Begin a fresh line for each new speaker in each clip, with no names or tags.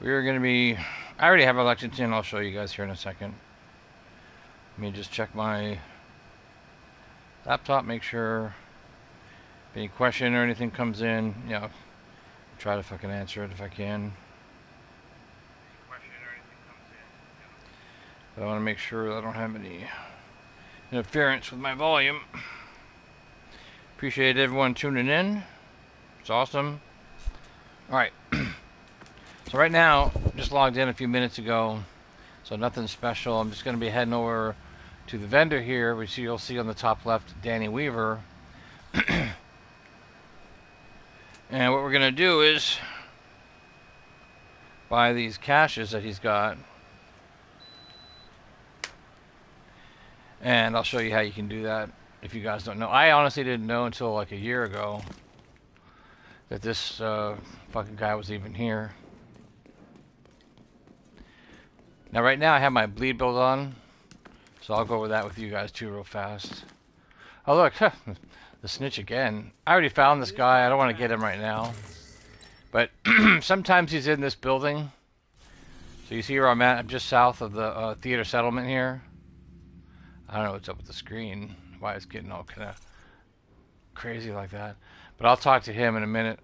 We're going to be... I already have a Lexington. I'll show you guys here in a second. Let me just check my laptop, make sure if any question or anything comes in, try to fucking answer it if I can. But I want to make sure I don't have any interference with my volume. Appreciate everyone tuning in. It's awesome. Alright. So right now, just logged in a few minutes ago. So nothing special. I'm just going to be heading over to the vendor here, which you'll see on the top left, Danny Weaver. And what we're going to do is buy these caches that he's got. And I'll show you how you can do that if you guys don't know. I honestly didn't know until like a year ago that this fucking guy was even here. Now right now I have my bleed build on, so I'll go over that with you guys too real fast. Oh look, the snitch again. I already found this guy. I don't want to get him right now. But sometimes he's in this building. So you see where I'm at? I'm just south of the theater settlement here. I don't know what's up with the screen. Why it's getting all kind of crazy like that. But I'll talk to him in a minute.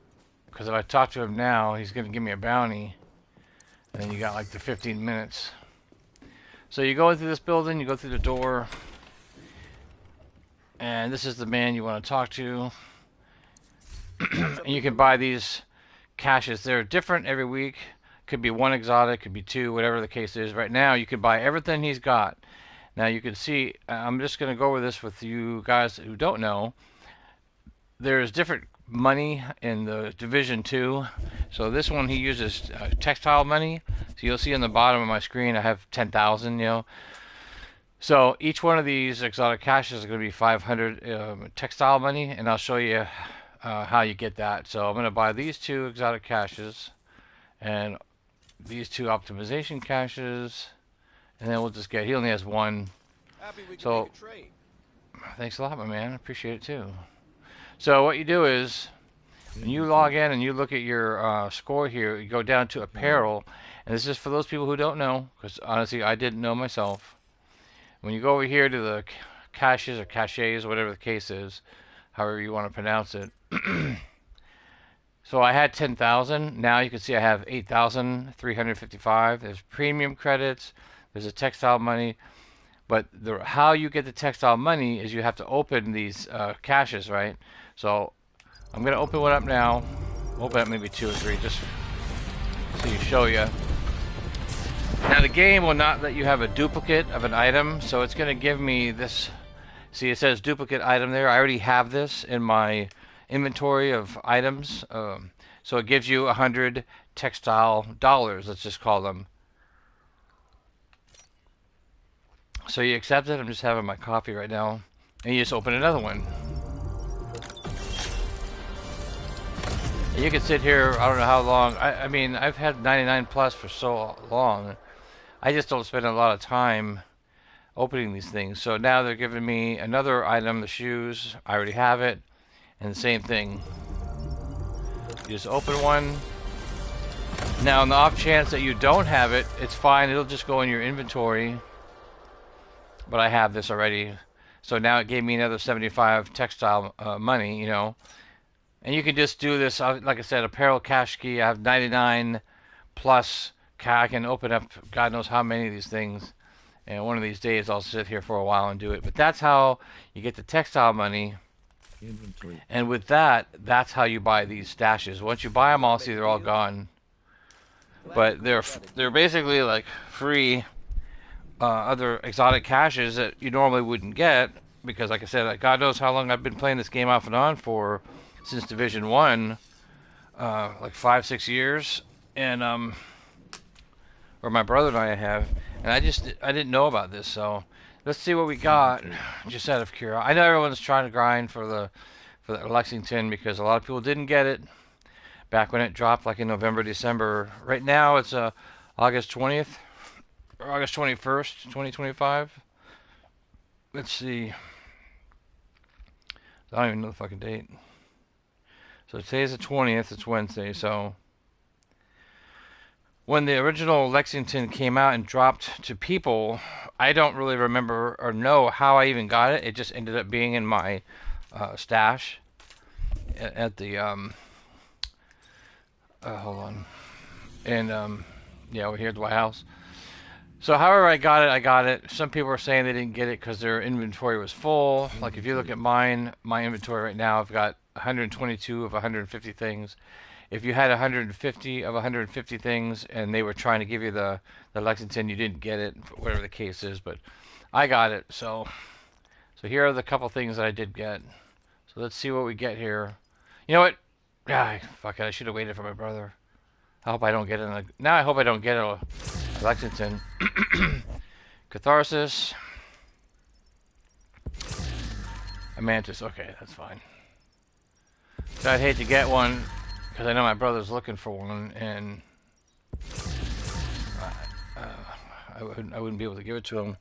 Because if I talk to him now, he's going to give me a bounty. And then you got like the 15 minutes. So you go into this building, you go through the door. And this is the man you want to talk to. And you can buy these caches. They're different every week. Could be one exotic, could be two, whatever the case is. Right now, you can buy everything he's got. Now you can see, I'm just going to go over this with you guys who don't know. There's different money in the Division 2. So this one he uses textile money. So you'll see on the bottom of my screen I have 10,000, So each one of these exotic caches is going to be 500 textile money, and I'll show you how you get that. So I'm going to buy these two exotic caches and these two optimization caches. And then we'll just get, he only has one. So, thanks a lot, my man. I appreciate it too. So what you do is, when you log in and you look at your score here, you go down to apparel. And this is for those people who don't know, because honestly, I didn't know myself. When you go over here to the caches or caches, whatever the case is, however you want to pronounce it. So I had 10,000. Now you can see I have 8,355. There's premium credits. There's a textile money, but how you get the textile money is you have to open these caches, right? So I'm going to open one up now. Open up maybe two or three, just so you show you. Now the game will not let you have a duplicate of an item, so it's going to give me this. See, it says duplicate item there. I already have this in my inventory of items. So it gives you 100 textile dollars, let's just call them. So you accept it. I'm just having my coffee right now. And you just open another one. And you can sit here, I don't know how long. I mean, I've had 99 plus for so long. I just don't spend a lot of time opening these things. So now they're giving me another item, the shoes. I already have it. And the same thing. You just open one. Now, in the off chance that you don't have it, it's fine. It'll just go in your inventory. But I have this already. So now it gave me another 75 textile money, And you can just do this, like I said, apparel cache key. I have 99 plus. I can open up God knows how many of these things. And one of these days I'll sit here for a while and do it. But that's how you get the textile money. Inventory. And with that, that's how you buy these stashes. Once you buy them all, see they're all gone. But they're basically like free other exotic caches that you normally wouldn't get, because like I said, God knows how long I've been playing this game off and on for, since Division 1, like 5-6 years, and or my brother and I have, and I didn't know about this. So let's see what we got, just out of curiosity. I know everyone's trying to grind for the Lexington, because a lot of people didn't get it back when it dropped, like in November, December. Right now it's August 20th or August 21st, 2025. Let's see. I don't even know the fucking date. So today's the 20th. It's Wednesday. So when the original Lexington came out and dropped to people, I don't really remember or know how I even got it. It just ended up being in my stash at the hold on, and yeah, over here at the White House. So however I got it, I got it. Some people are saying they didn't get it because their inventory was full. Like if you look at mine, my inventory right now, I've got 122 of 150 things. If you had 150 of 150 things and they were trying to give you the Lexington, you didn't get it, whatever the case is. But I got it. So here are the couple things that I did get. So let's see what we get here. You know what? Ah, fuck it. I should have waited for my brother. I hope I don't get it. Now I hope I don't get a Lexington. Catharsis. A Mantis. Okay, that's fine. So I'd hate to get one because I know my brother's looking for one, and I wouldn't be able to give it to him.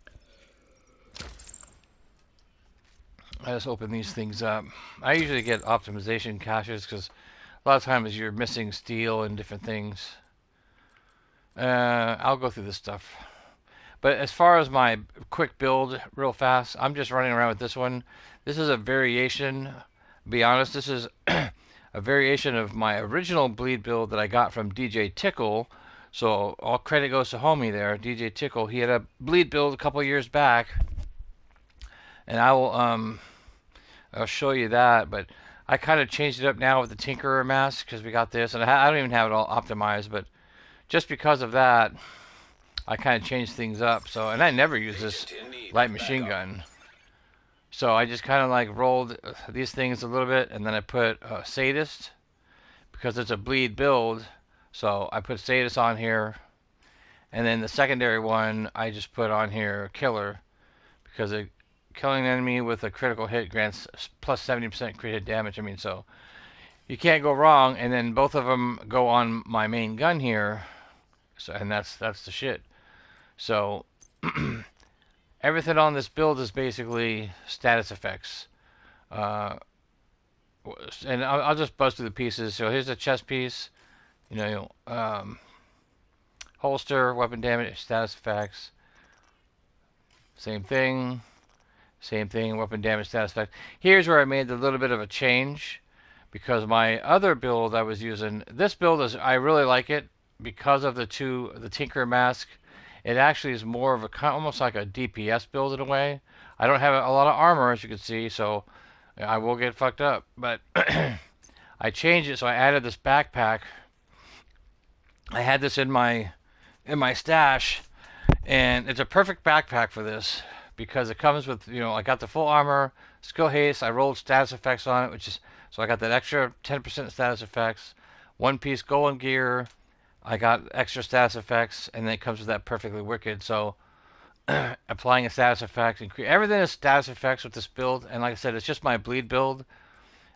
I just open these things up. I usually get optimization caches because a lot of times you're missing steel and different things. I'll go through this stuff. But as far as my quick build, real fast, I'm just running around with this one. This is a variation. Be honest, this is a variation of my original bleed build that I got from DJ Tickle. So all credit goes to homie there, DJ Tickle. He had a bleed build a couple years back, and I'll show you that. But I kind of changed it up now with the Tinkerer mask because we got this, and I don't even have it all optimized. But just because of that, I kind of changed things up. So, and I never use this light machine gun. So I just kind of like rolled these things a little bit, and then I put Sadist because it's a bleed build. So I put Sadist on here, and then the secondary one I just put on here Killer because killing an enemy with a critical hit grants plus 70% crit hit damage. I mean, so you can't go wrong. And then both of them go on my main gun here. So, and that's the shit. So everything on this build is basically status effects. And I'll just buzz through the pieces. So here's a chest piece. You know, holster, weapon damage, status effects. Same thing. Same thing, weapon damage, status effect. Here's where I made a little bit of a change. Because my other build I was using, this build is, I really like it because of the Tinker mask. It actually is more of a almost like a DPS build in a way. I don't have a lot of armor, as you can see, so I will get fucked up. But I changed it, so I added this backpack. I had this in my stash, and it's a perfect backpack for this because it comes with, you know, I got the full armor, skill haste. I rolled status effects on it, which is so I got that extra 10% status effects, one piece golden gear. I got extra status effects, and then it comes with that perfectly wicked. So applying a status effect, and everything is status effects with this build. And like I said, it's just my bleed build,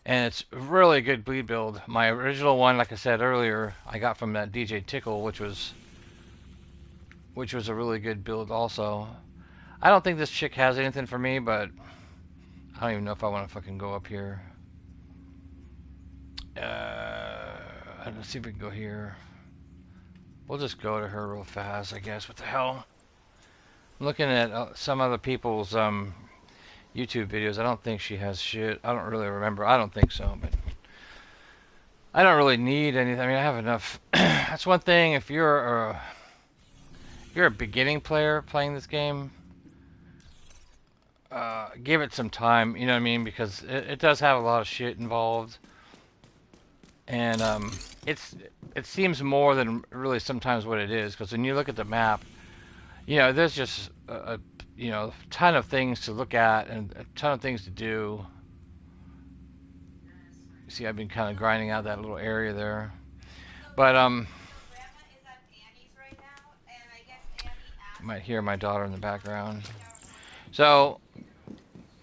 and it's a really good bleed build. My original one, like I said earlier, I got from that DJ Tickle, which was a really good build also. I don't think this chick has anything for me, but I don't even know if I want to fucking go up here. Let's see if we can go here. We'll just go to her real fast, I guess. What the hell? I'm looking at some other people's YouTube videos. I don't think she has shit. I don't really remember. I don't think so, but I don't really need anything. I mean, I have enough. That's one thing. If you're a beginning player playing this game, give it some time. You know what I mean? Because it does have a lot of shit involved. And it seems more than really sometimes what it is, because when you look at the map, you know, there's just a ton of things to look at and a ton of things to do. You see, I've been kind of grinding out that little area there, but you might hear my daughter in the background. So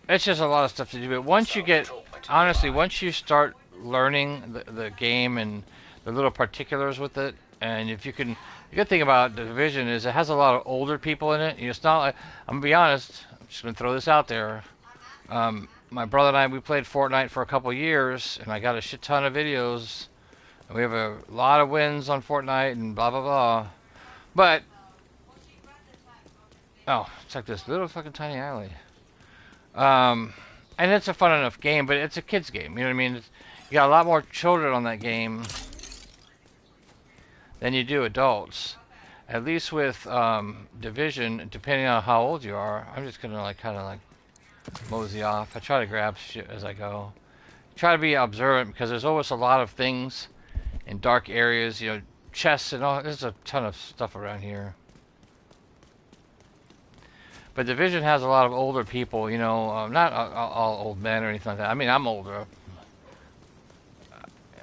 it's just a lot of stuff to do. But once you get, honestly, once you start learning the game and the little particulars with it, and if you can, the good thing about the Division is it has a lot of older people in it. It's not like, I'm gonna be honest, I'm just gonna throw this out there. My brother and I, we played Fortnite for a couple years, and I got a shit ton of videos, and we have a lot of wins on Fortnite and blah blah blah. But oh, it's like this little fucking tiny alley. Um, and it's a fun enough game, but it's a kids game. You know what I mean? You got a lot more children on that game than you do adults. At least with Division, depending on how old you are, I'm just gonna like kind of like mosey off. I try to grab shit as I go. Try to be observant because there's always a lot of things in dark areas. You know, chests and all. There's a ton of stuff around here. But Division has a lot of older people. You know, not all old men or anything like that. I mean, I'm older.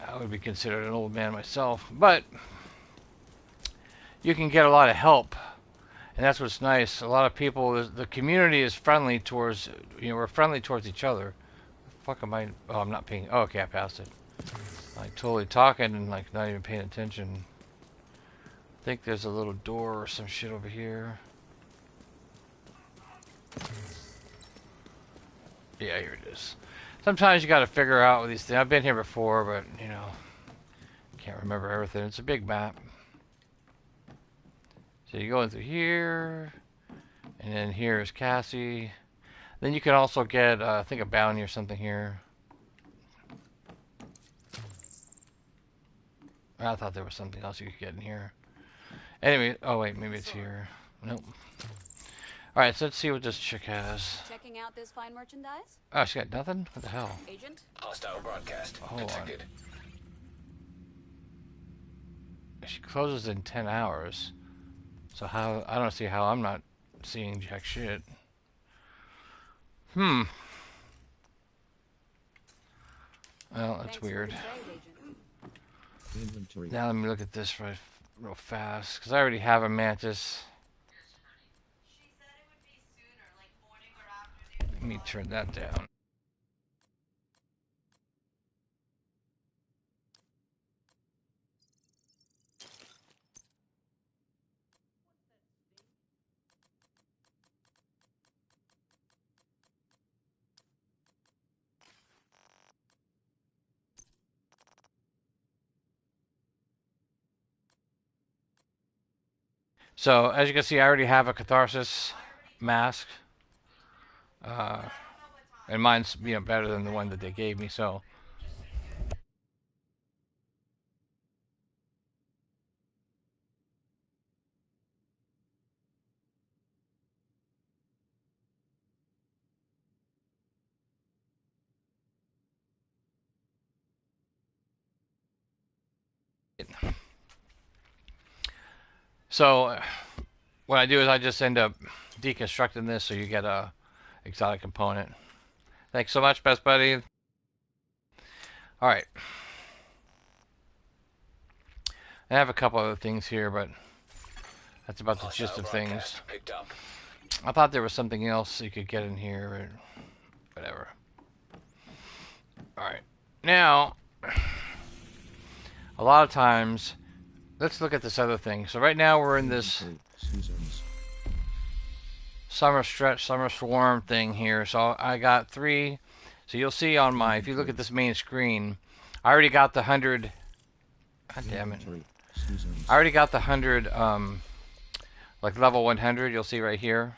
I would be considered an old man myself, but you can get a lot of help, and that's what's nice. A lot of people, the community is friendly towards, you know, we're friendly towards each other. Fuck am I? Oh, I'm not paying. Oh, okay, I passed it. Like totally talking and like not even paying attention. I think there's a little door or some shit over here. Yeah, here it is. Sometimes you got to figure out these things. I've been here before, but you know, can't remember everything. It's a big map. So you go in through here, and then here is Cassie. Then you can also get, I think, a bounty or something here. I thought there was something else you could get in here. Anyway, oh wait, maybe it's here. Nope. Alright, so let's see what this chick has.
Checking out this fine merchandise?
Oh, she got nothing? What the hell?
Agent?
Hostile broadcast detected.
She closes in 10 hours. So how, I don't see how I'm not seeing jack shit. Well, that's weird. Now let me look at this real fast, because I already have a mantis. Let me turn that down. So, as you can see, I already have a catharsis mask. And mine's, you know, better than the one that they gave me, so. So, what I do is I just end up deconstructing this so you get a exotic component. Thanks so much, best buddy. Alright. I have a couple other things here, but that's about the gist of things. I thought there was something else you could get in here, or whatever. Alright. Now, a lot of times, let's look at this other thing. So right now we're in this summer stretch, summer swarm thing here. So I got 3. So you'll see on my, if you look at this main screen, I already got the 100. God damn it. I already got the 100, like level 100, you'll see right here.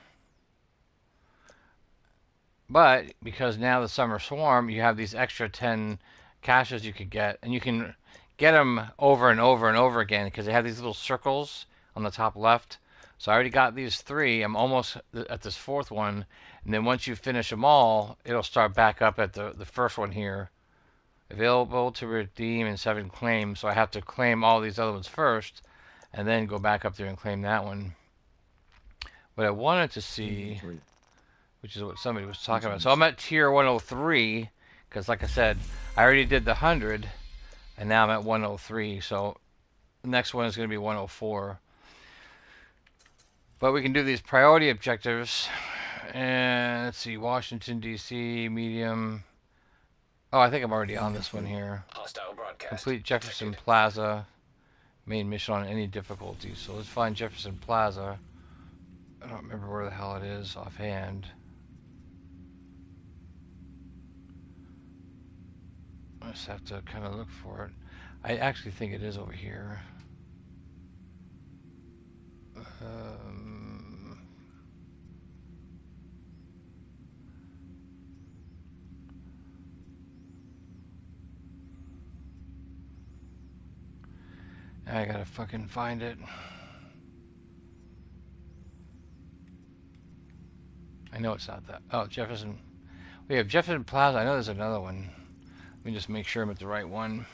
But because now the summer swarm, you have these extra 10 caches you could get, and you can get them over and over and over again because they have these little circles on the top left. So I already got these 3. I'm almost at this 4th one, and then once you finish them all, it'll start back up at the first one here. Available to redeem in 7 claims, so I have to claim all these other ones first, and then go back up there and claim that one. What I wanted to see, which is what somebody was talking about. So I'm at tier 103, because like I said, I already did the 100, and now I'm at 103, so the next one is going to be 104. But we can do these priority objectives, and let's see, Washington, D.C., medium. Oh, I think I'm already on this one here. Complete Jefferson Plaza. Main mission on any difficulty. So let's find Jefferson Plaza. I don't remember where the hell it is offhand. I just have to kind of look for it. I actually think it is over here. Um, I gotta fucking find it. I know it's not that. Oh, Jefferson. We have Jefferson Plaza. I know there's another one. Let me just make sure I'm at the right one.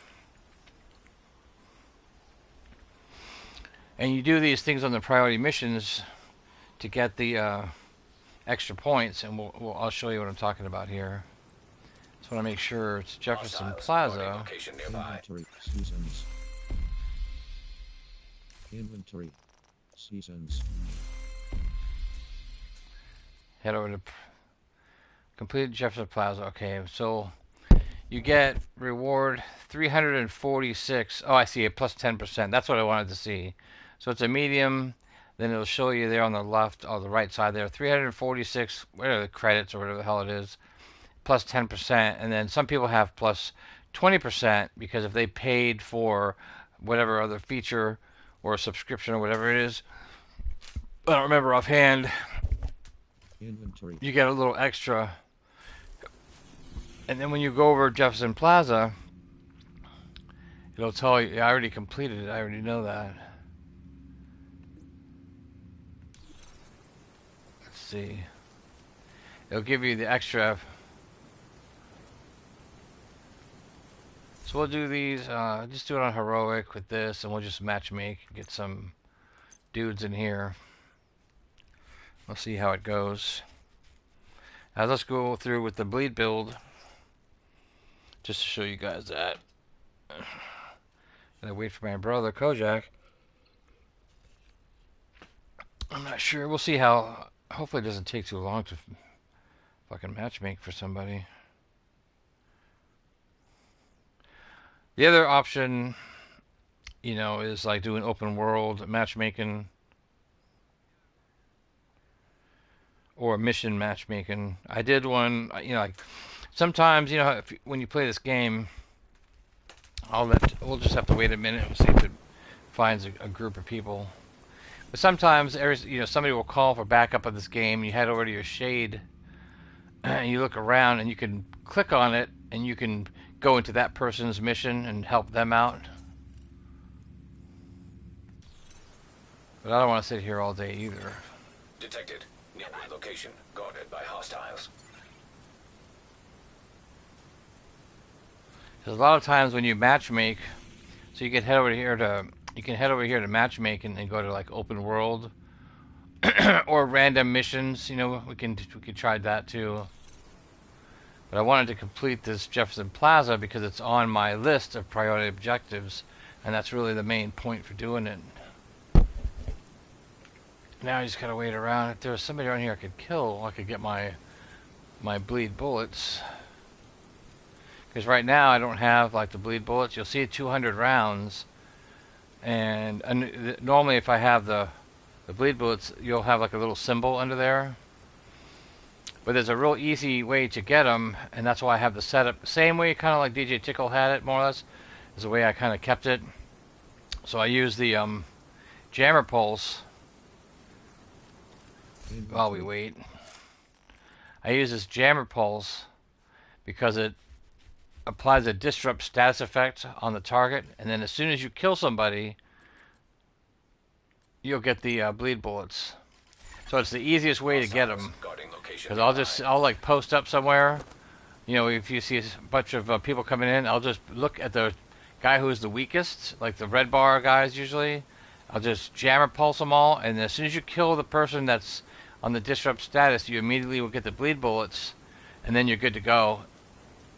And you do these things on the priority missions to get the extra points, and I'll show you what I'm talking about here. Just want to make sure it's Jefferson Plaza.
Location nearby.
Inventory seasons. Inventory seasons.
Head over to complete Jefferson Plaza. Okay, so you get reward 346. Oh, I see it, plus 10%. That's what I wanted to see. So it's a medium. Then it'll show you there on the left or the right side there, 346, whatever the credits or whatever the hell it is, plus 10%. And then some people have plus 20% because if they paid for whatever other feature or subscription or whatever it is, I don't remember offhand,
Inventory.
you get a little extra. And then when you go over Jefferson Plaza, it'll tell you, I already completed it, I already know that. Let's see. It'll give you the extra. So we'll do these, just do it on heroic with this, and we'll just matchmake, get some dudes in here. We'll see how it goes. Now let's go through with the bleed build, just to show you guys that. Gotta wait for my brother Kojak. I'm not sure. We'll see how. Hopefully it doesn't take too long to fucking matchmake for somebody. The other option, you know, is like doing open world matchmaking or mission matchmaking. I did one, you know, like sometimes, you know, when you play this game, we'll just have to wait a minute and see if it finds a group of people. But sometimes, you know, somebody will call for backup of this game. You head over to your shade, and you look around, and you can click on it, and you can go into that person's mission and help them out. But I don't want to sit here all day either.
Detected. Nearby location. Guarded by hostiles.
Because a lot of times when you matchmake, so you can head over here to matchmake and go to like open world or random missions. You know, we can try that too. But I wanted to complete this Jefferson Plaza because it's on my list of priority objectives, and that's really the main point for doing it. Now I just gotta wait around. If there was somebody around here I could kill, I could get my bleed bullets. Because right now I don't have like the bleed bullets. You'll see 200 rounds, and normally if I have the bleed bullets, you'll have like a little symbol under there. But there's a real easy way to get them, and that's why I have the setup. Same way kind of like DJ Tickle had it, more or less, is the way I kind of kept it. So I use the jammer pulse while we wait. I use this jammer pulse because it applies a disrupt status effect on the target, and then as soon as you kill somebody, you'll get the bleed bullets. So it's the easiest way to get them. Because I'll like post up somewhere. You know, if you see a bunch of people coming in, I'll just look at the guy who's the weakest, like the red bar guys usually. I'll just jammer pulse them all, and as soon as you kill the person that's on the disrupt status, you immediately will get the bleed bullets, and then you're good to go.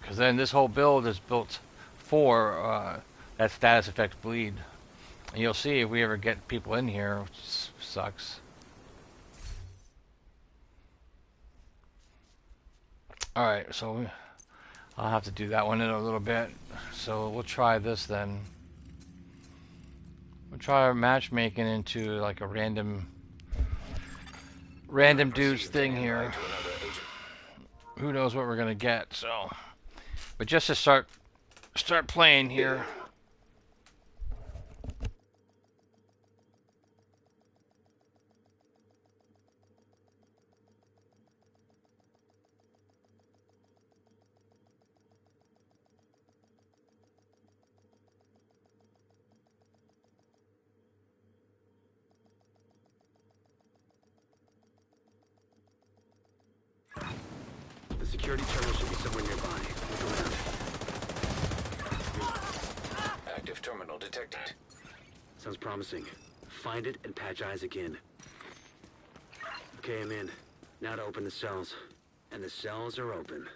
Because then this whole build is built for that status effect bleed. And you'll see if we ever get people in here, which sucks. Alright, so I'll have to do that one in a little bit. So we'll try this then. We'll try our matchmaking into like a random dudes thing here. Who knows what we're gonna get, so. But just to start playing here. 'Cause
security terminal should be somewhere nearby. Look around.
Active terminal detected.
Sounds promising. Find it and patch Isaac in. Okay, I'm in. Now to open the cells. And the cells are open.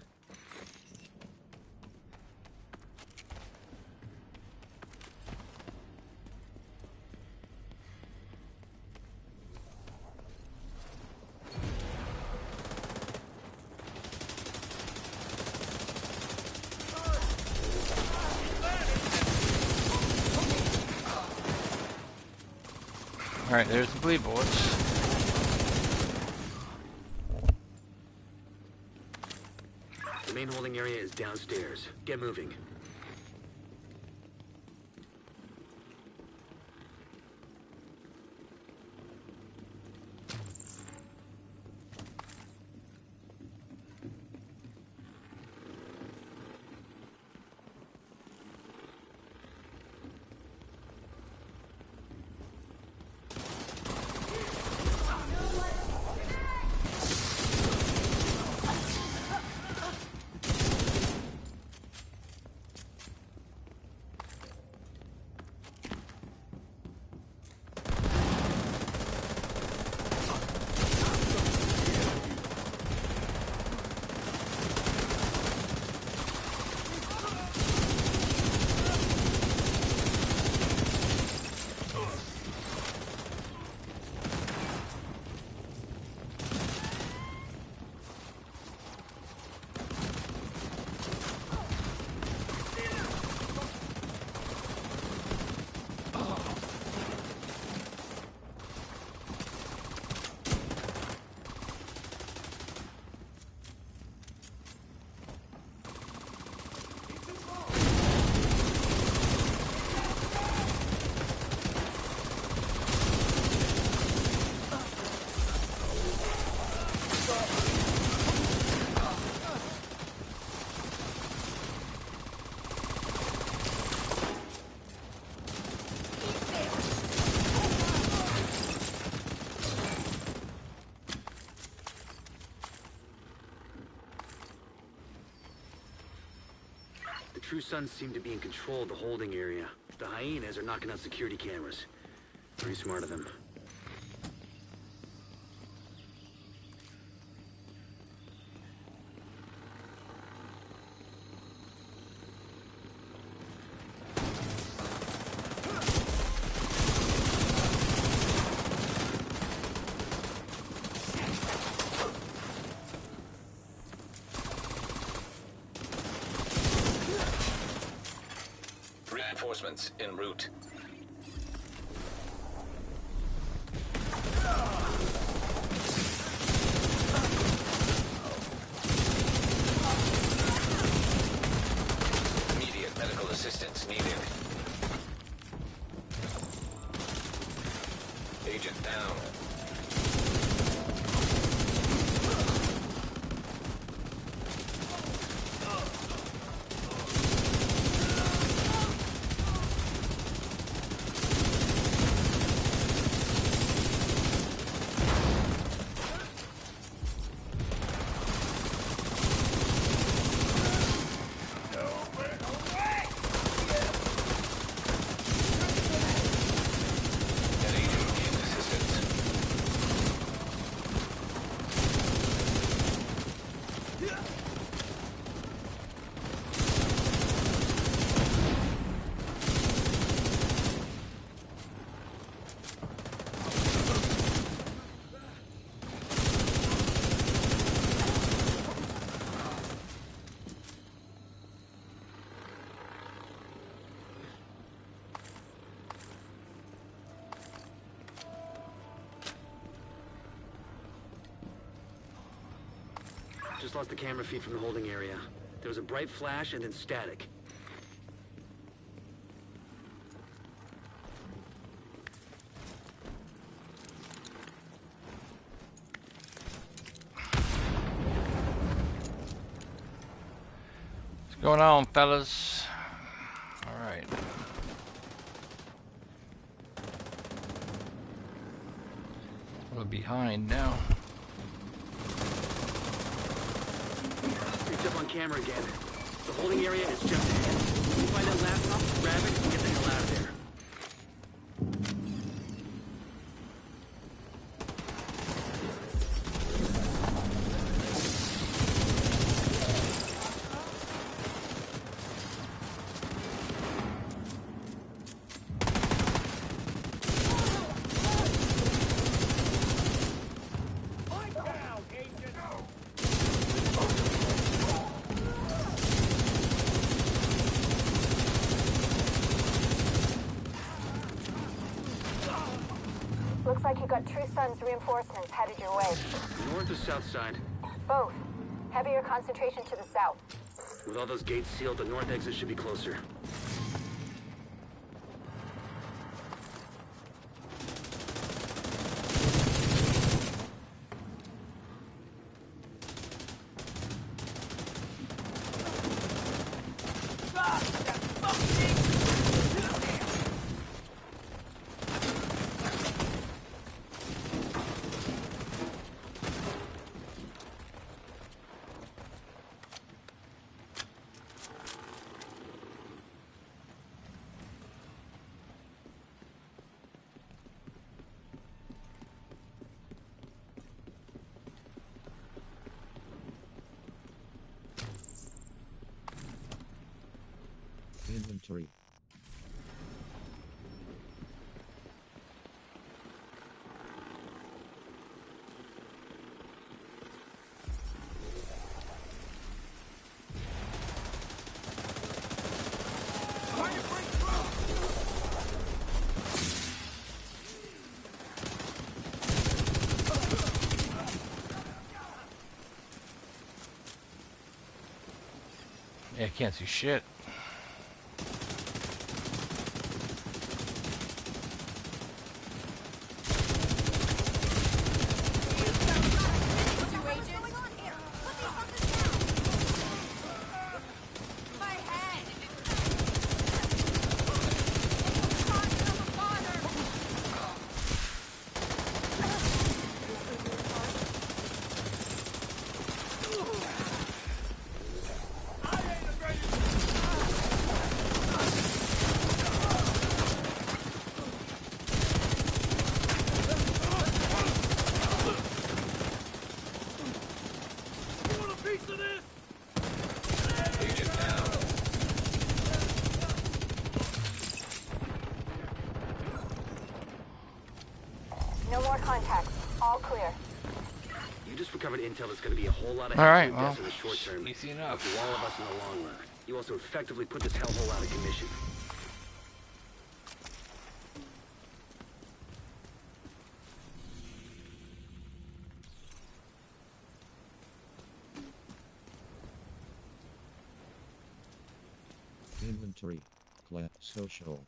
Alright, there's the bleed bullets.
The main holding area is downstairs. Get moving. True Sons seem to be in control of the holding area. The hyenas are knocking out security cameras. Pretty smart of them.
Reinforcements en route. Immediate medical assistance needed. Agent down.
Just lost the camera feed from the holding area. There was a bright flash and then static.
What's going on, fellas? Alright. A little behind now.
up on camera again. The holding area is just ahead. When you find that laptop, grab it and get the hell out of there.
Looks like you got True Sun's reinforcements headed your way.
North or south side?
Both. Heavier concentration to the south.
With all those gates sealed, the north exit should be closer.
Inventory.
Yeah, I can't see shit.
Agent down.
No more contacts. All clear.
You just recovered intel that's going to be a whole lot of
All right,
healthy
well,
deaths in the short term.
easy
But
enough.
for all of us in the long run. You also effectively put this hellhole out of commission.
Inventory. Class social.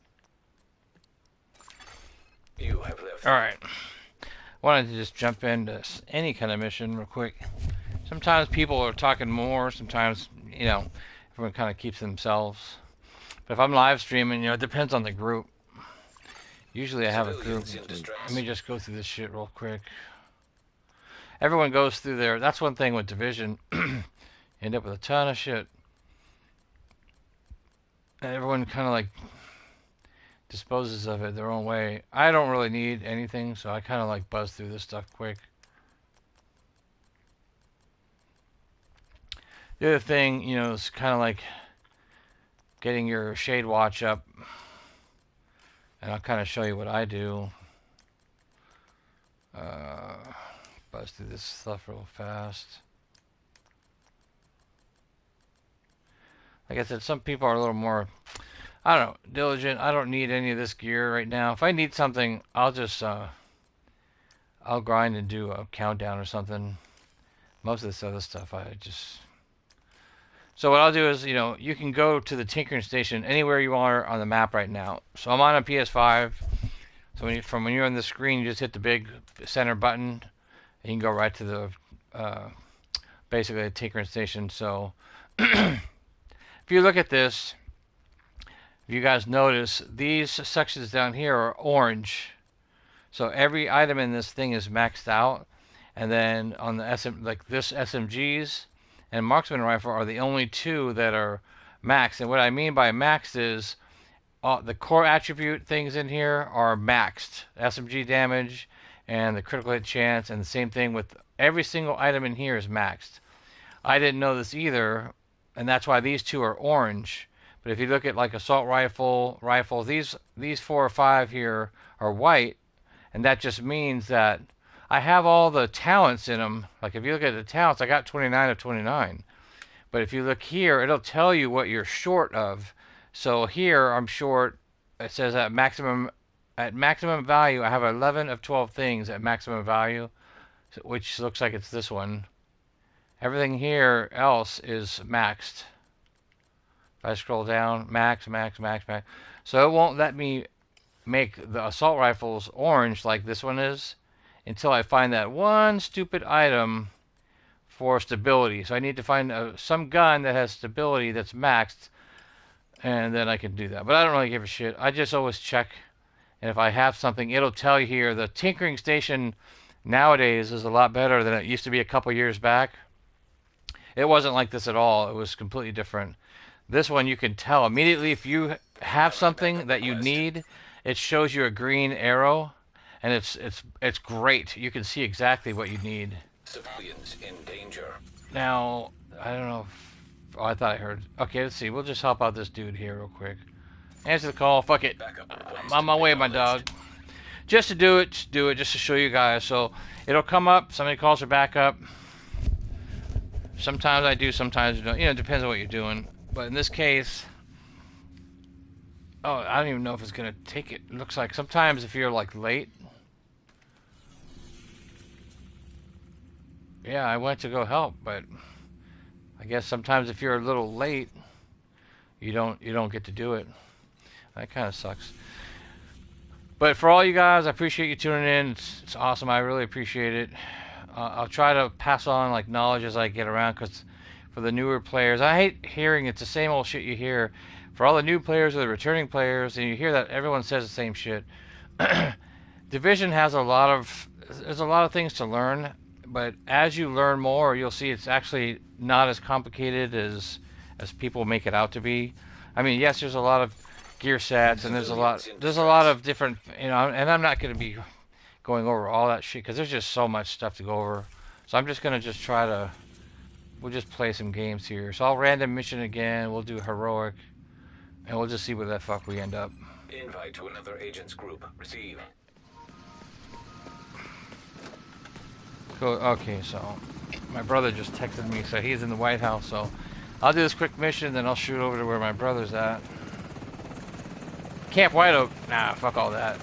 You have left.
All right. Wanted to just jump into any kind of mission real quick. Sometimes people are talking more. Sometimes, everyone kind of keeps themselves. But if I'm live streaming, it depends on the group. Usually I have a group.
Civilians in distress.
Let me just go through this shit real quick. Everyone goes through there. That's one thing with Division. You end up with a ton of shit. And everyone kind of like disposes of it their own way. I don't really need anything, so I kind of like buzz through this stuff quick. The other thing, is kind of like getting your shade watch up. And I'll kind of show you what I do. Buzz through this stuff real fast. Like I said, some people are a little more, I don't know, diligent. I don't need any of this gear right now. If I need something, I'll just, I'll grind and do a countdown or something. Most of this other stuff, I just... So what I'll do is, you can go to the tinkering station anywhere you are on the map right now. So I'm on a PS5. So when you're on the screen, you just hit the big center button, and you can go right to the, basically the tinkering station. So if you look at this, if you guys notice, these sections down here are orange. So every item in this thing is maxed out. And then on the like this SMGs and marksman rifle are the only two that are maxed. And what I mean by maxed is the core attribute things in here are maxed. SMG damage and the critical hit chance, and the same thing with every single item in here is maxed. I didn't know this either, and that's why these two are orange. But if you look at like assault rifle, these 4 or 5 here are white, and that just means that I have all the talents in them. Like if you look at the talents, I got 29 of 29. But if you look here, it'll tell you what you're short of. So here I'm short. It says at maximum value, I have 11 of 12 things at maximum value, which looks like it's this one. Everything here else is maxed. If I scroll down, max. So it won't let me make the assault rifles orange like this one is until I find that one stupid item for stability. So I need to find some gun that has stability that's maxed, and then I can do that. But I don't really give a shit. I just always check, and if I have something, it'll tell you here. The tinkering station nowadays is a lot better than it used to be a couple years back. It wasn't like this at all. It was completely different. This one you can tell immediately if you have something that you need. It shows you a green arrow, and it's great. You can see exactly what you need.
Civilians in danger.
Now, I don't know if, oh, I thought I heard. Okay, let's see. We'll just help out this dude here real quick. Answer the call. Fuck it. I'm on my way, my dog. Just to do it, just to show you guys. So it'll come up. Somebody calls for backup. Sometimes I do, sometimes I don't. You know, it depends on what you're doing. But in this case, oh, I don't even know if it's gonna take it. It looks like sometimes if you're like late. Yeah, I went to go help, but I guess sometimes if you're a little late, you don't get to do it. That kind of sucks. But for all you guys, I appreciate you tuning in. It's awesome. I really appreciate it. I'll try to pass on like knowledge as I get around, because for the newer players, I hate hearing it's the same old shit you hear. For all the new players or the returning players, and you hear that everyone says the same shit. Division has there's a lot of things to learn, but as you learn more, you'll see it's actually not as complicated as people make it out to be. I mean, yes, there's a lot of gear sets, and there's a lot of different, you know, and I'm not going to be going over all that shit because there's just so much stuff to go over. So I'm just going to try to, we'll just play some games here. So I'll random mission again, we'll do heroic, and we'll just see where the fuck we end up.
Invite to another agent's group. Receive.
Cool. Okay, so my brother just texted me, so he's in the White House, so I'll do this quick mission, then I'll shoot over to where my brother's at. Camp White Oak, nah, fuck all that.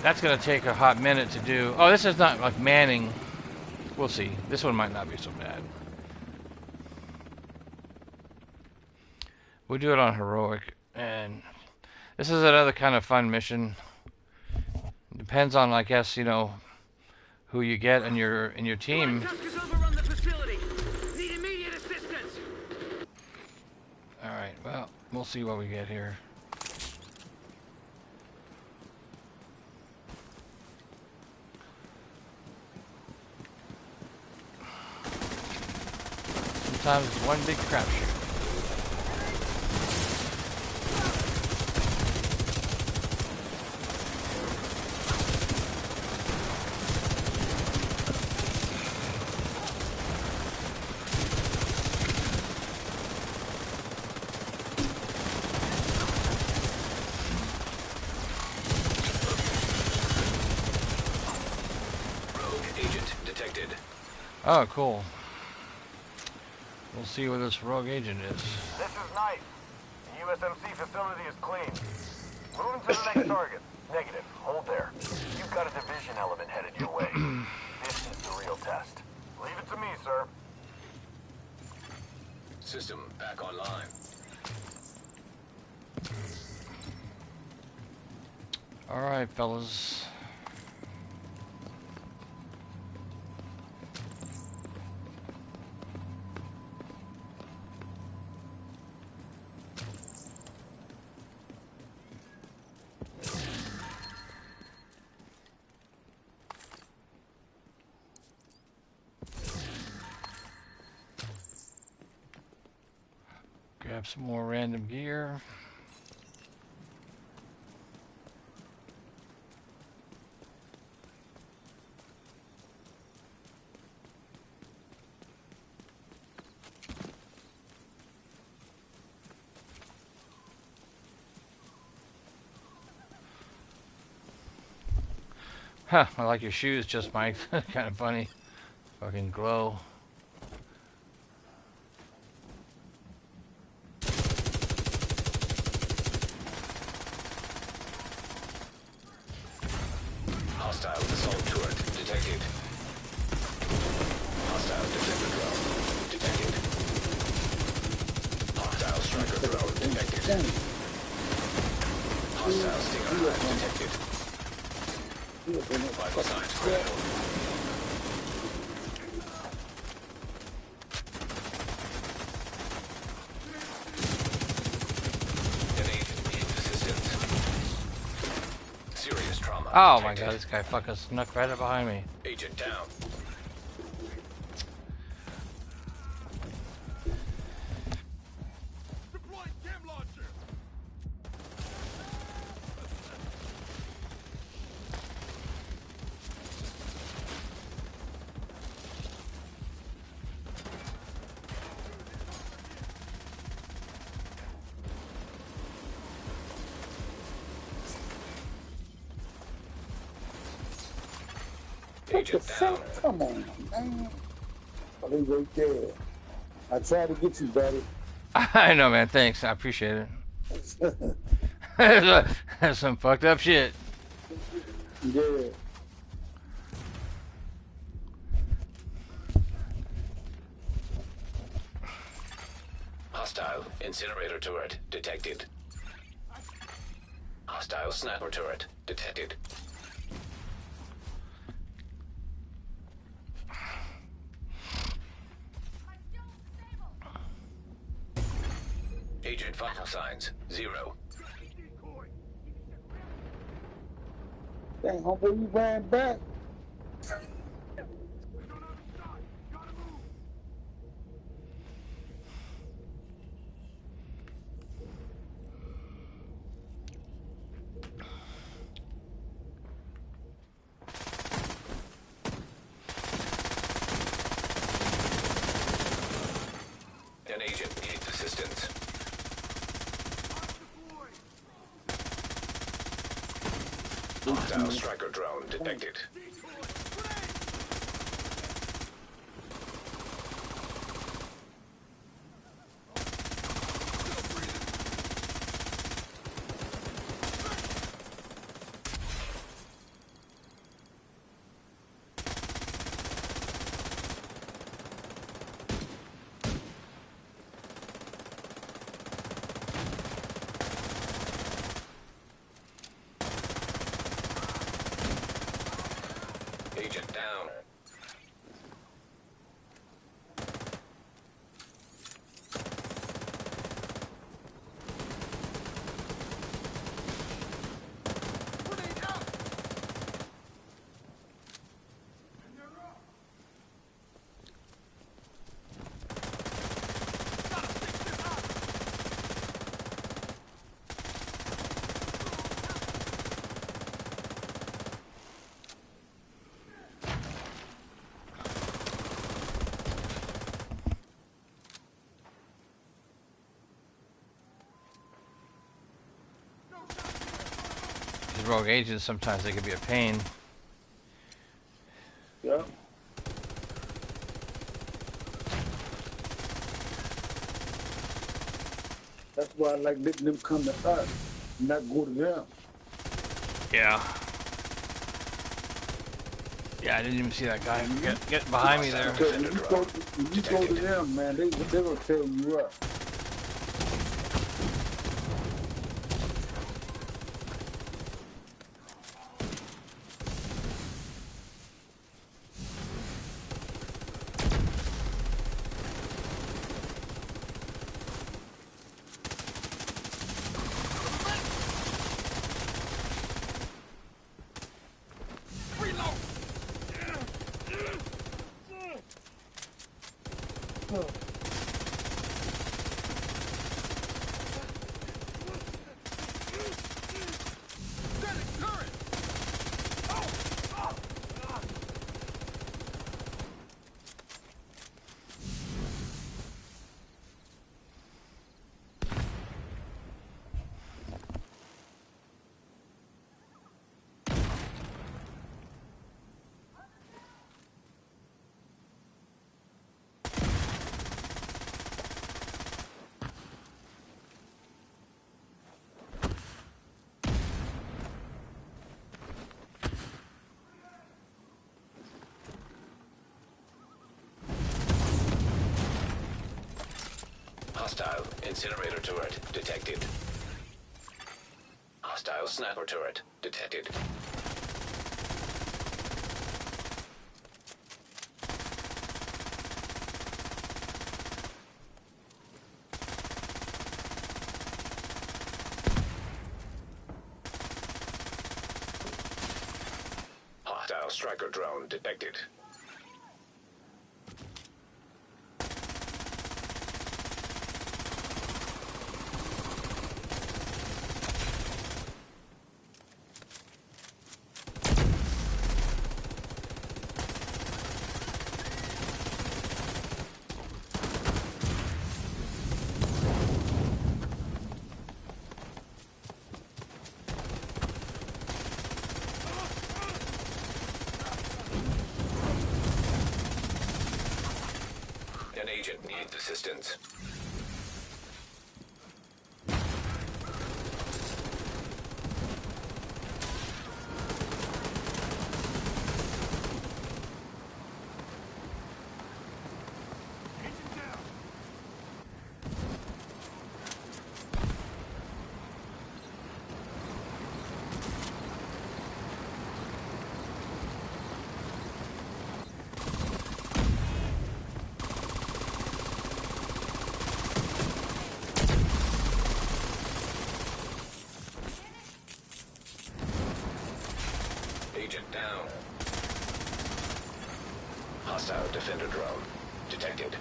That's gonna take a hot minute to do. Oh, this is not like Manning. We'll see. This one might not be so bad. We'll do it on heroic, and this is another kind of fun mission. Depends on, I guess, you know, who you get in your team. All right. Well, we'll see what we get here. Sometimes it's one big crapshoot.
Rogue agent detected.
Oh, cool. We'll see where this rogue agent is.
This is Knight. The USMC facility is clean. Moving to the next target. Negative. Hold there. You've got a division element headed your way. This is the real test. Leave it to me, sir.
System back online.
All right, fellas. Grab some more random gear. Huh, I like your shoes, just Mike. Kind of funny. Fucking glow.
Hostile assault turret detected. Hostile defender drone detected. Hostile striker drone detected. Hostile stinger hive detected. Vital signs critical. An agent needs assistance. Serious trauma
Oh my
detected.
god, this guy fucking snuck right up behind me.
Agent down. Agent down.
Come on, man. Oh, they right there. I tried to get you, buddy.
I know, man. Thanks. I appreciate it. That's some fucked up shit.
Yeah.
Hostile incinerator turret detected. Hostile sniper turret detected. Agent vital signs 0.
Dang, homeboy, you ran back.
An agent needs assistance. Hostile striker drone detected. Agent down.
These rogue agents, sometimes they can be a pain.
Yeah. That's why I like letting them come to us, not go to them.
Yeah. Yeah, I didn't even see that guy. Get behind me there.
Because when you go to them, man, they gonna tear you up.
Hostile incinerator turret detected. Hostile sniper turret detected. Hostile striker drone detected. An agent needs assistance. Agent down. Hostile defender drone detected.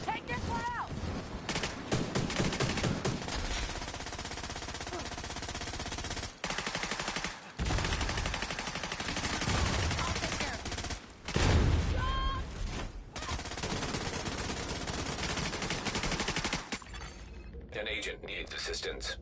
Take this one out!
An agent needs assistance.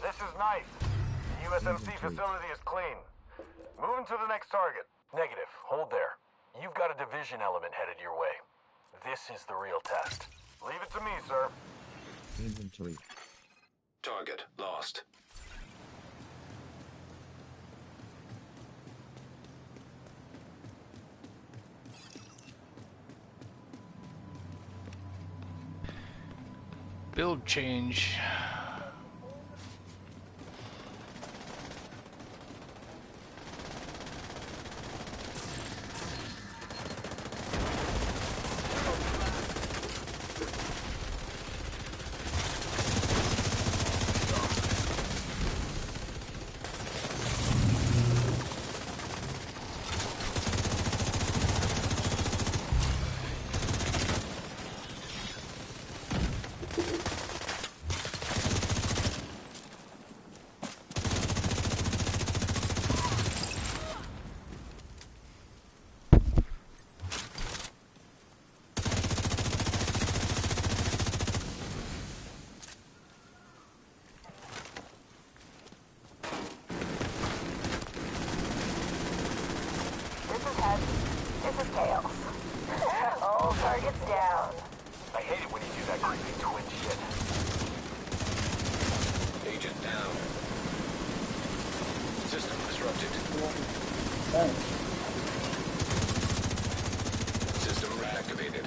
This is nice. The USMC facility is clean. Moving to the next target. Negative. Hold there. You've got a division element headed your way. This is the real test. Leave it to me, sir.
Inventory.
Target lost.
Build change.
This is heads. This is tails. All targets down.
I hate it when you do that creepy twin shit.
Agent down. System disrupted. System reactivated.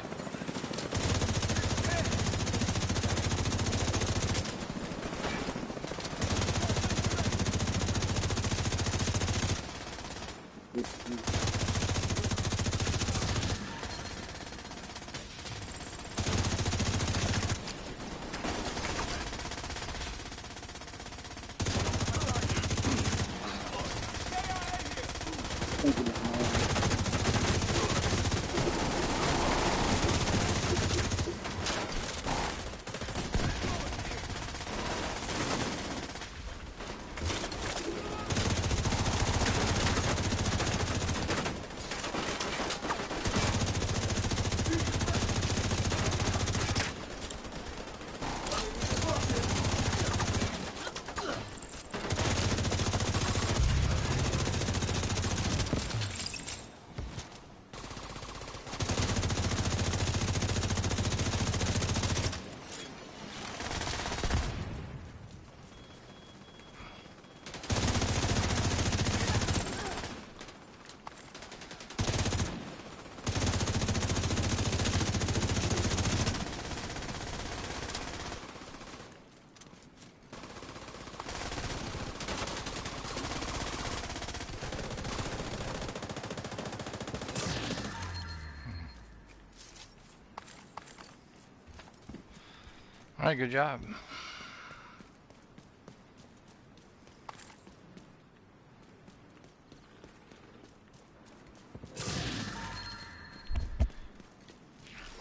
All right, good job.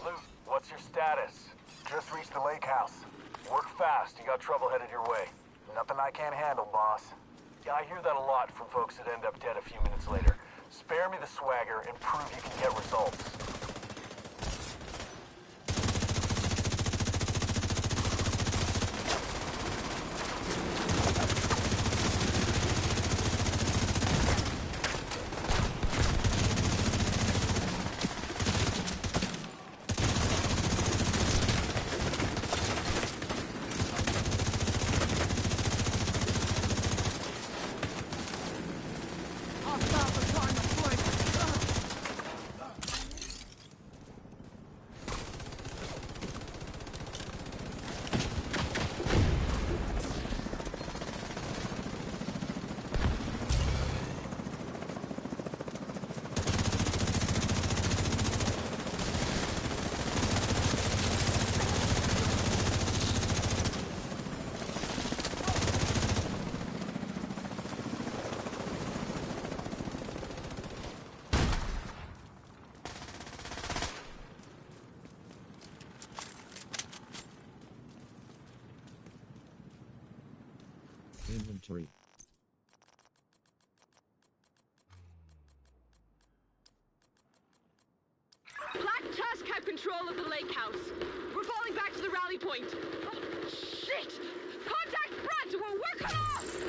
Luke, what's your status?
Just reached the lake house.
Work fast, you got trouble headed your way.
Nothing I can't handle, boss.
Yeah, I hear that a lot from folks that end up dead a few minutes later. Spare me the swagger and prove you can get results.
Inventory.
Black Tusk have control of the lake house. We're falling back to the rally point. Oh, shit! Contact front! We're working off!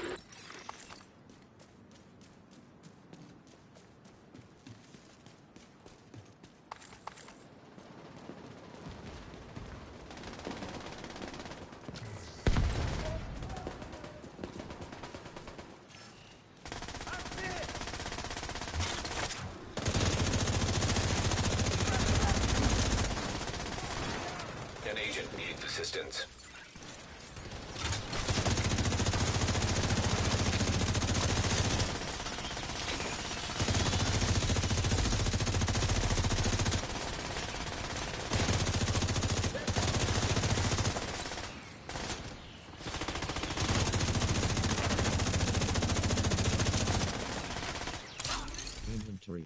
An agent needs assistance.
Inventory.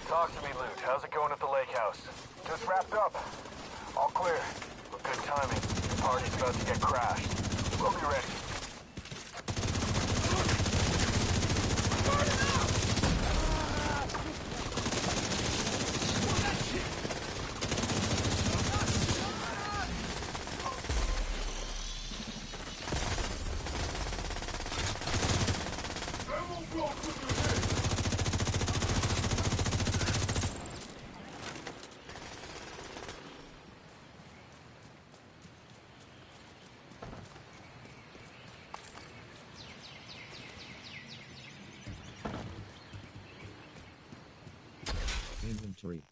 Talk to me, Luke. How's it going at the lake house?
Just wrapped up. All clear.
Well, good timing. The party's about to get crashed.
We'll be ready.
Inventory.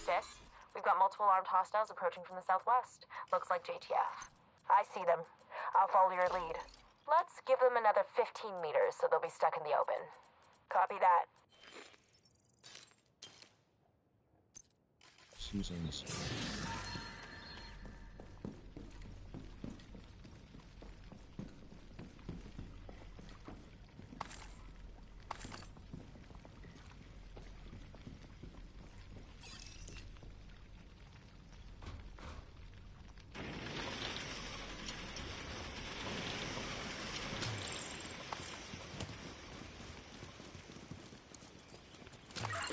Sis, we've got multiple armed hostiles approaching from the southwest. Looks like JTF. I see them. I'll follow your lead. Let's give them another 15 meters so they'll be stuck in the open. Copy that.
2 sons.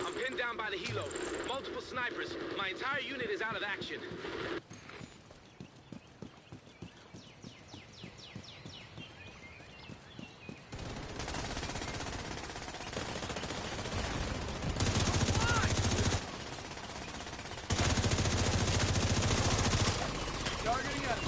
I'm pinned down by the helo. Multiple snipers. My entire unit is out of action. Targeting us.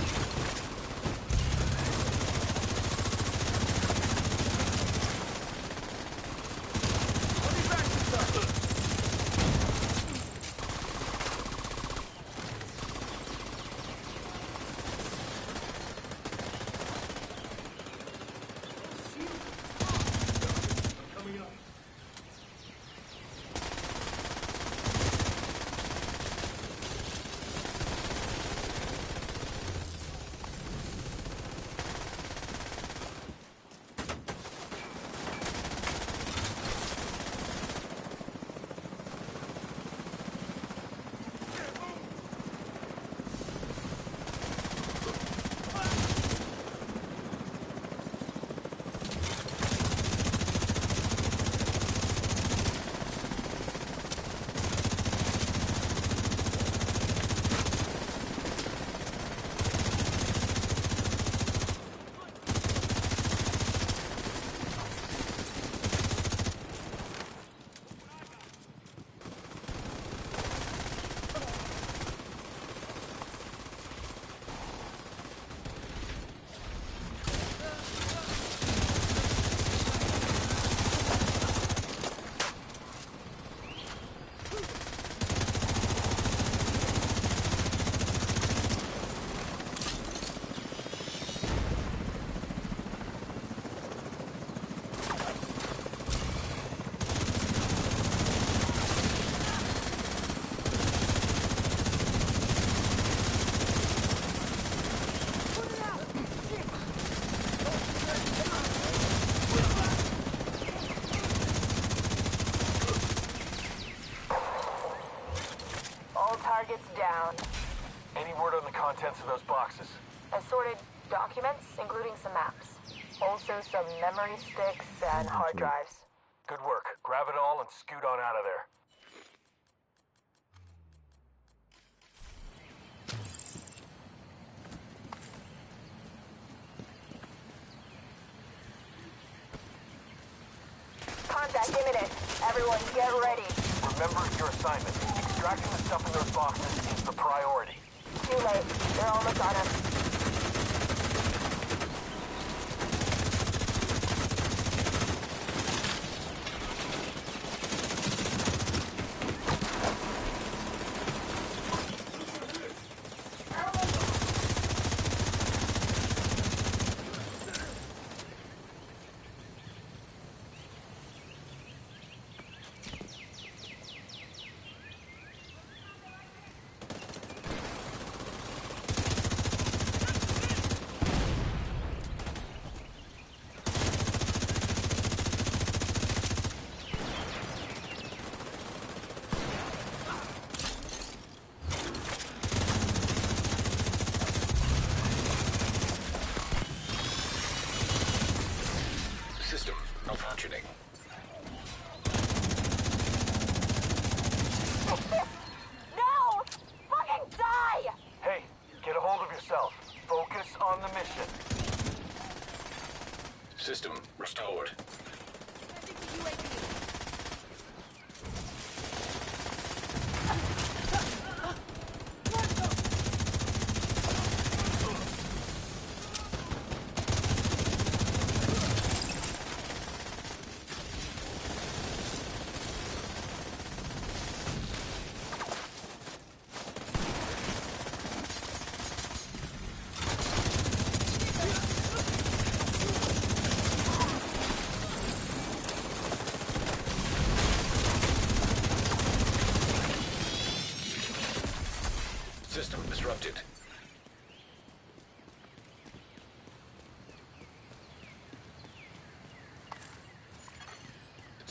Targets down.
Any word on the contents of those boxes?
Assorted documents, including some maps. Also some memory sticks and hard drives.
Good work. Grab it all and scoot on out of there.
Contact imminent. Everyone get ready.
Remember your assignment. Extracting the stuff in those boxes is the priority.
Too late. They're almost on us.
System malfunctioning.
No! Fucking die!
Hey, get a hold of yourself. Focus on the mission.
System restored.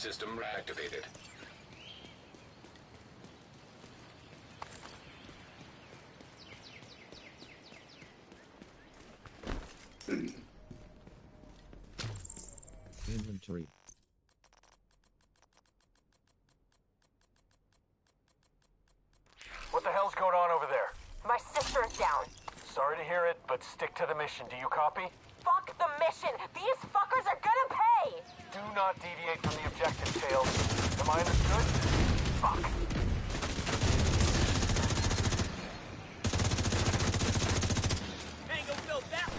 System reactivated.
Inventory.
What the hell's going on over there?
My sister is down.
Sorry to hear it, but stick to the mission. Do you copy?
Fuck the mission! These fuckers are gonna pay!
Do not deviate from the objective, Tails. Am I understood? Fuck.
Tango built that way.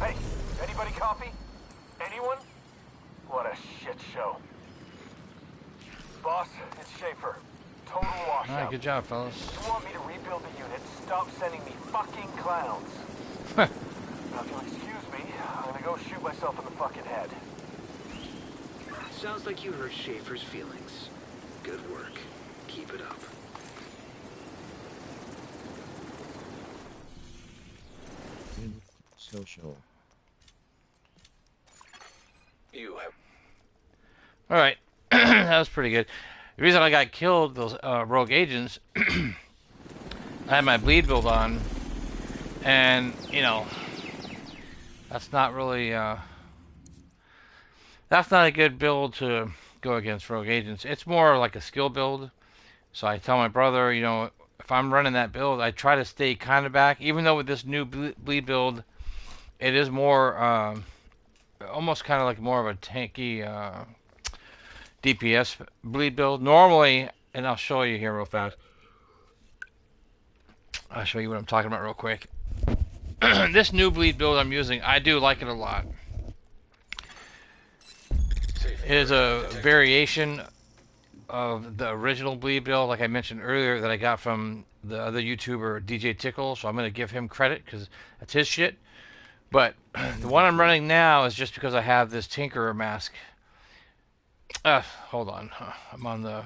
Hey, anybody copy? Anyone? What a shit show. Boss, it's Schaefer. Total washout.
All right, good job, fellas.
You want me to rebuild the unit? Stop sending me fucking clowns.
Huh.
Now, if you'll excuse me, I'm gonna go shoot myself in the fucking head.
Sounds like you hurt Schaefer's feelings. Good work. Keep it up.
Social.
You have
All right, that was pretty good. The reason I got killed, those rogue agents, I had my bleed build on, and you know, that's not really that's not a good build to go against rogue agents. It's more like a skill build. So I tell my brother, you know, if I'm running that build, I try to stay kind of back. Even though with this new bleed build, it is more almost kind of like more of a tanky DPS bleed build. Normally, and I'll show you here real fast. I'll show you what I'm talking about real quick. This new bleed build I'm using, I do like it a lot. It is a variation of the original bleed build, like I mentioned earlier, that I got from the other YouTuber DJ Tickle. So I'm going to give him credit because that's his shit. But the one I'm running now is just because I have this Tinkerer mask. Hold on. I'm on the...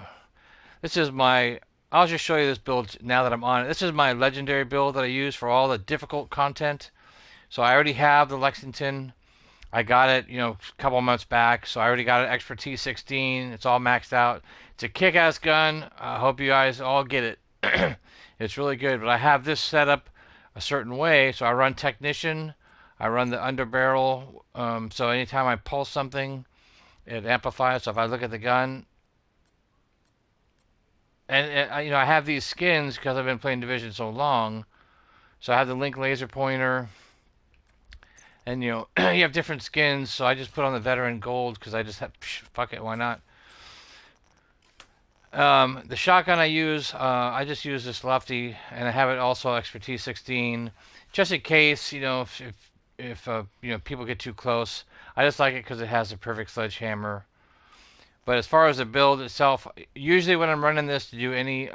This is my... I'll just show you this build now that I'm on it. This is my legendary build that I use for all the difficult content. So I already have the Lexington. I got it, you know, a couple months back. So I already got an Expertise 16. It's all maxed out. It's a kick-ass gun. I hope you guys all get it. It's really good. But I have this set up a certain way. So I run Technician. I run the underbarrel. So anytime I pulse something, it amplifies. So if I look at the gun, and you know, I have these skins because I've been playing Division so long. So I have the Link laser pointer, and you know, you have different skins. So I just put on the Veteran Gold because I just have, fuck it, why not? The shotgun I use, I just use this Lefty, and I have it also Expertise 16, just in case, you know, if you know, people get too close. I just like it because it has the perfect sledgehammer. But as far as the build itself, usually when I'm running this to do any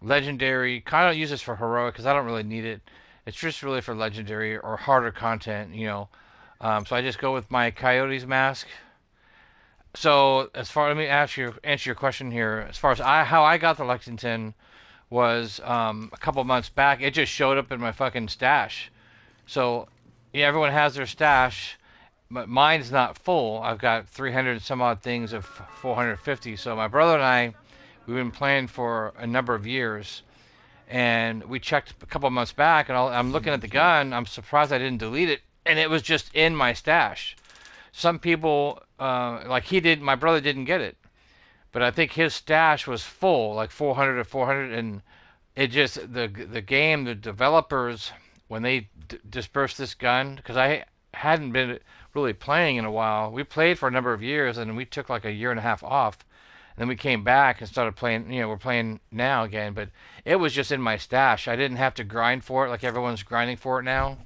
legendary, kind of use this for heroic because I don't really need it. It's just really for legendary or harder content, you know. So I just go with my Coyotes mask. So let me answer your question here. As far as how I got the Lexington was a couple months back. It just showed up in my fucking stash. So yeah, everyone has their stash, but mine's not full. I've got 300 some odd things of 450. So my brother and I, we've been playing for a number of years, and we checked a couple months back, and I'm looking at the
Inventory.
gun. I'm surprised I didn't delete it, and it was just in my stash. Some people, like he did, my brother didn't get it, but I think his stash was full, like 400 or 400, and it just the game, the developers, when they dispersed this gun, because I hadn't been really playing in a while. We played for a number of years, and we took like a year and a half off. And then we came back and started playing. We're playing now again, but it was just in my stash. I didn't have to grind for it like everyone's grinding for it now.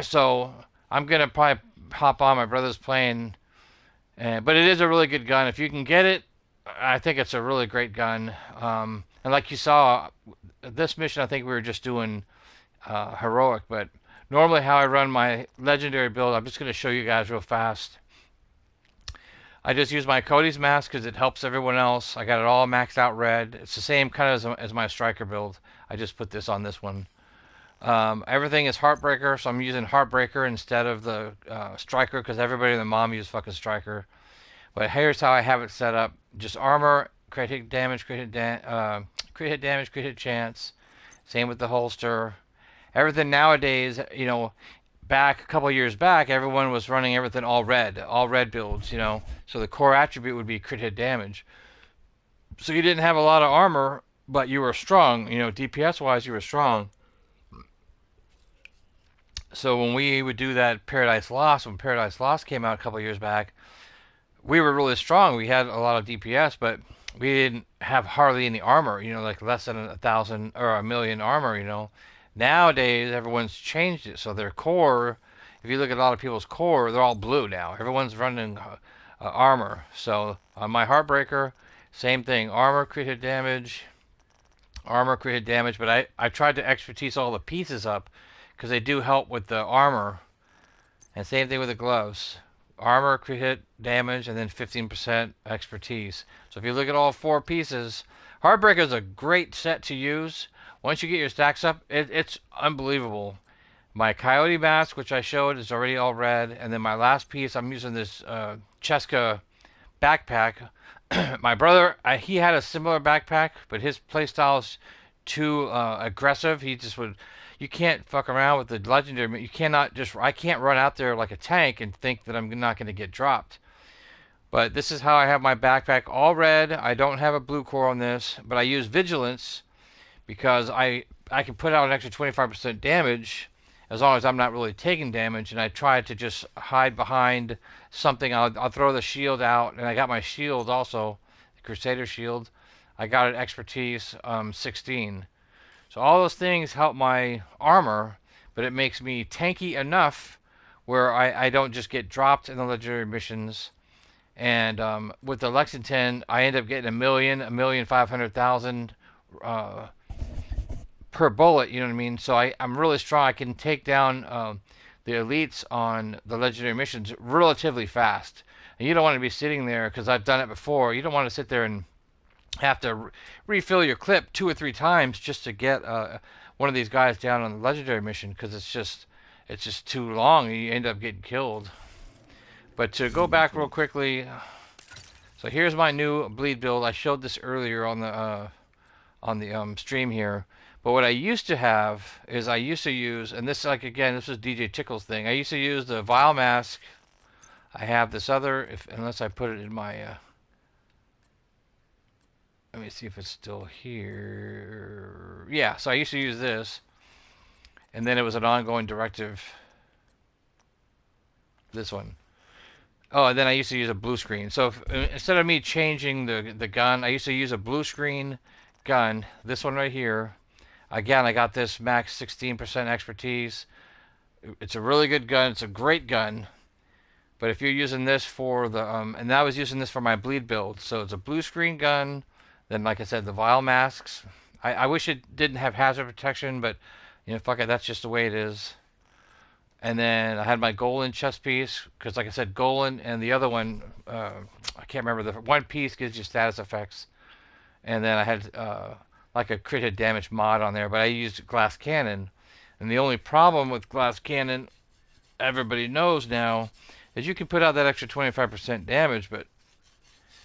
So I'm gonna probably hop on. My brother's playing, but it is a really good gun. If you can get it, I think it's a really great gun. And like you saw, this mission, I think we were just doing heroic, but normally how I run my legendary build, I'm just going to show you guys real fast. I just use my Cody's mask because it helps everyone else. I got it all maxed out red. It's the same kind of as my striker build. I just put this on this one. Everything is Heartbreaker, so I'm using Heartbreaker instead of the striker because everybody in the mom uses fucking striker. But here's how I have it set up. Just armor, crit hit damage, crit hit damage, crit hit chance. Same with the holster. Everything nowadays, back a couple of years back, everyone was running everything all red builds, So the core attribute would be crit hit damage. So you didn't have a lot of armor, but you were strong, DPS wise, you were strong. So when we would do that when Paradise Lost came out a couple of years back, we were really strong. We had a lot of DPS, but we didn't have hardly any armor, like less than 1,000 or 1,000,000 armor. Nowadays, everyone's changed it. So their core, if you look at a lot of people's core, they're all blue now. Everyone's running armor. So on my Heartbreaker, same thing. Armor, crit hit damage. Armor, crit hit damage. But I tried to expertise all the pieces up because they do help with the armor. And same thing with the gloves. Armor, crit hit, damage, and then 15% expertise. So if you look at all four pieces, Heartbreaker is a great set to use. Once you get your stacks up, it's unbelievable. My Coyote mask, which I showed, is already all red. And then my last piece, I'm using this Cheska backpack. My brother, he had a similar backpack, but his playstyle is too aggressive. He just would... You can't fuck around with the legendary. You cannot just... I can't run out there like a tank and think that I'm not going to get dropped. But this is how I have my backpack all red. I don't have a blue core on this, but I use Vigilance because I can put out an extra 25% damage as long as I'm not really taking damage, and I try to just hide behind something. I'll throw the shield out, and I got my shield also, the Crusader shield. I got it expertise 16. So all those things help my armor, but it makes me tanky enough where I don't just get dropped in the legendary missions. And with the Lexington, I end up getting 1,500,000 per bullet, you know what I mean? So I'm really strong. I can take down the elites on the legendary missions relatively fast. And you don't want to be sitting there, because I've done it before. You don't want to sit there and have to refill your clip 2 or 3 times just to get one of these guys down on the legendary mission, because it's just too long and you end up getting killed. But to go back real quickly, so here's my new bleed build. I showed this earlier on the stream here. But what I used to have is I used to use, and this, like, again, this was DJ Tickle's thing. I used to use the Vile Mask. I have this other, unless I put it in my, let me see if it's still here. Yeah, so I used to use this. And then it was an ongoing directive. This one. Oh, and then I used to use a blue screen. So instead of me changing the gun, I used to use a blue screen gun. This one right here. Again, I got this max 16% expertise. It's a really good gun. It's a great gun. But if you're using this for the, and I was using this for my bleed build. So it's a blue screen gun. Then, like I said, the Vile Masks. I wish it didn't have hazard protection, but, fuck it, that's just the way it is. And then I had my Golan chest piece, because like I said, Golan and the other one, I can't remember, the one piece gives you status effects. And then I had like a crit hit damage mod on there, but I used glass cannon. And the only problem with glass cannon, everybody knows now, is you can put out that extra 25% damage, but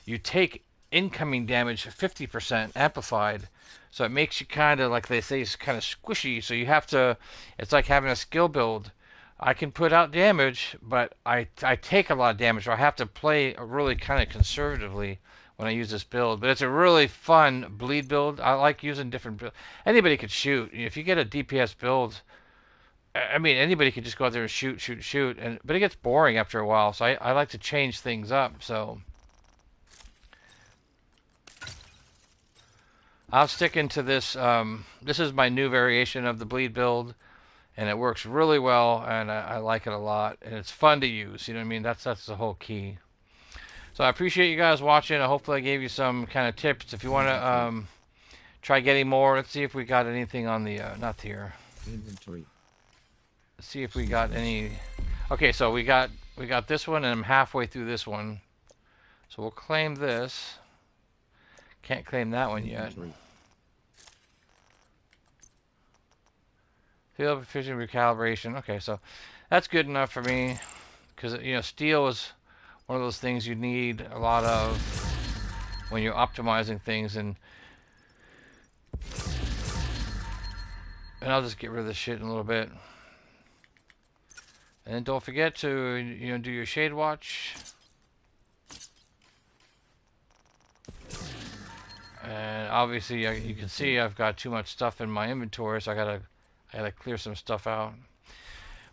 you take incoming damage 50% amplified. So it makes you kind of, like they say, it's kind of squishy. So you have to, it's like having a skill build. I can put out damage, but I take a lot of damage. So I have to play really kind of conservatively when I use this build. But it's a really fun bleed build. I like using different builds. Anybody could shoot. If you get a DPS build, I mean, anybody could just go out there and shoot, shoot, shoot. But it gets boring after a while. So I like to change things up. So I'm sticking to this. This is my new variation of the bleed build, and it works really well, and I like it a lot, and it's fun to use. You know what I mean? That's the whole key. So I appreciate you guys watching. Hopefully I gave you some kind of tips. If you want to try getting more, let's see if we got anything on the not here.
Inventory.
Let's see if we got any. Okay, so we got this one, and I'm halfway through this one. So we'll claim this. Can't claim that one yet.
Inventory.
Field precision recalibration. Okay, so that's good enough for me, because you know, steel is one of those things you need a lot of when you're optimizing things, and I'll just get rid of this shit in a little bit. And don't forget to do your shade watch. And obviously you can see I've got too much stuff in my inventory, so I gotta clear some stuff out.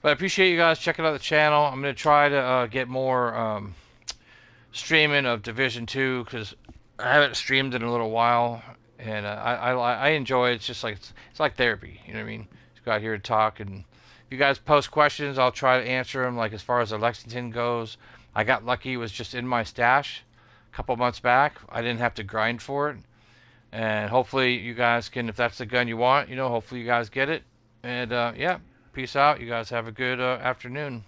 But I appreciate you guys checking out the channel. I'm gonna try to get more streaming of Division 2, because I haven't streamed in a little while, and I enjoy it. It's just like it's like therapy. You know what I mean? Just go out here and talk, and if you guys post questions, I'll try to answer them. Like as far as the Lexington goes, I got lucky; it was just in my stash a couple months back. I didn't have to grind for it. And hopefully you guys can, if that's the gun you want, hopefully you guys get it. And yeah, peace out. You guys have a good afternoon.